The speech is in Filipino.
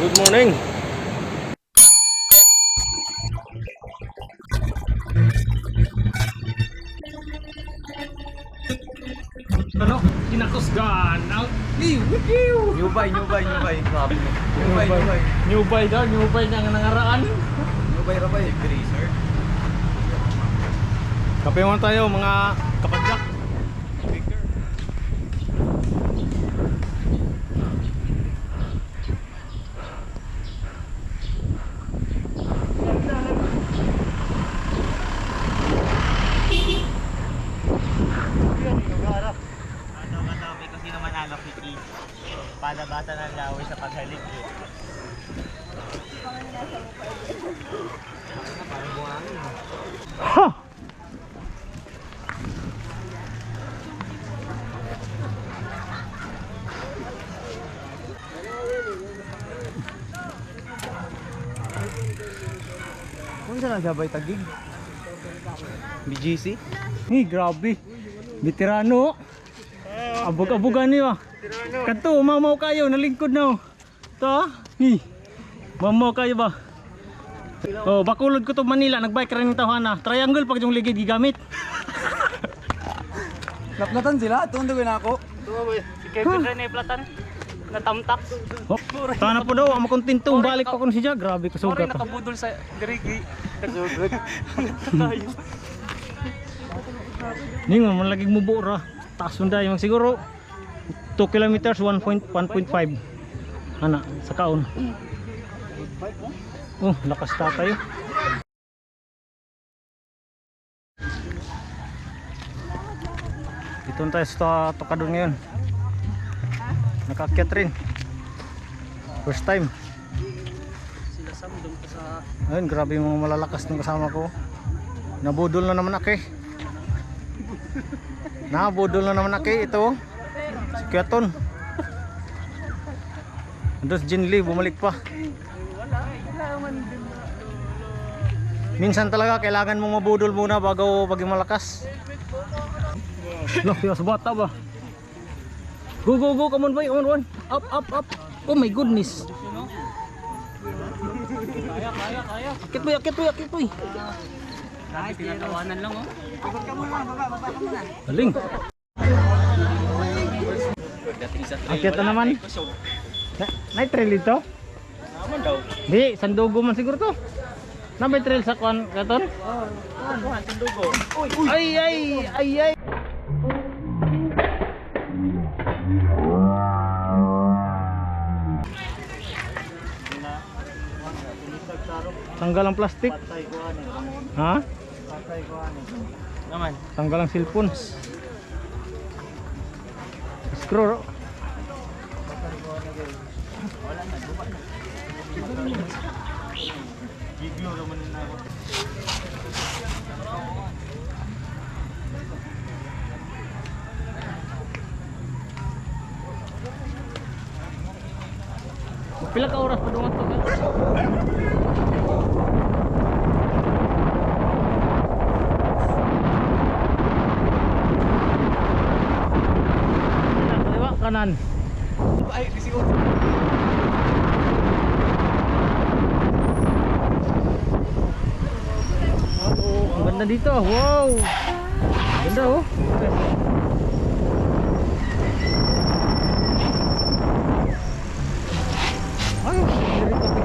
Good morning. Ano? Kinakusgan ang New buy. Grabe. New buy daw, new buy na nangaraan. New buy rabay. Grazer. Kape mo tayo mga kapadyak. Kami kasi naman alak ni palabatan ng laway sa paghalik. Ha! Kung saan nagsabay tagig? BGC? Grabe. Veterano. Abog-abogan niyo. Kanto, mamaw kayo, nalingkod na. To, mamaw kayo ba? Oh, Bacolod ko to Manila, nagbike rin ng tawhana. Triangle pag yung ligid gigamit. Naplatan sila, tundo na ako. Si Kevin rin ay platan. Natamtak. Oh, sana po daw, ang kontento, balik pa kun siya. Grabe, Sorry, kasuga pa. nakabudol sa Grigi. Ningon, man laging mubura. Taas nun dahil, siguro 2 kilometers, 1.5. Ana, sa kaon. Oh, lakas ta tayo. Dito na tayo sa Tokadon ngayon. Nakaakyat rin. First time. Sila Sam doon pa sa... Ayun, grabe yung mga malalakas ng kasama ko. Nabudol na naman ako eh. Nabudol na naman ako eh. Ito, si Kyaton. Andun si Jinli, bumalik pa. Minsan talaga kailangan mong mabudol muna bago paging malakas. Loh, yung bata ba? Go, come on boy, come on. Up. Oh my goodness. Kaya. Akit boy. Grabe, tinatawanan lang oh. Galing. Akit na naman. May trail dito? Naman daw. Di, Sandugo man siguro to. Na may trail sa kwan, Katon? Kuhan, Sandugo. Ay. Tanggal ang plastik. Ha? Naman. Tanggal ang cellphone. Screw. Giglo naman na ako. Pila ka oras pa dungan to? Kaliwa kanan. Ay, siguro. Ang ganda dito. Wow. Ganda oh. Ay, dito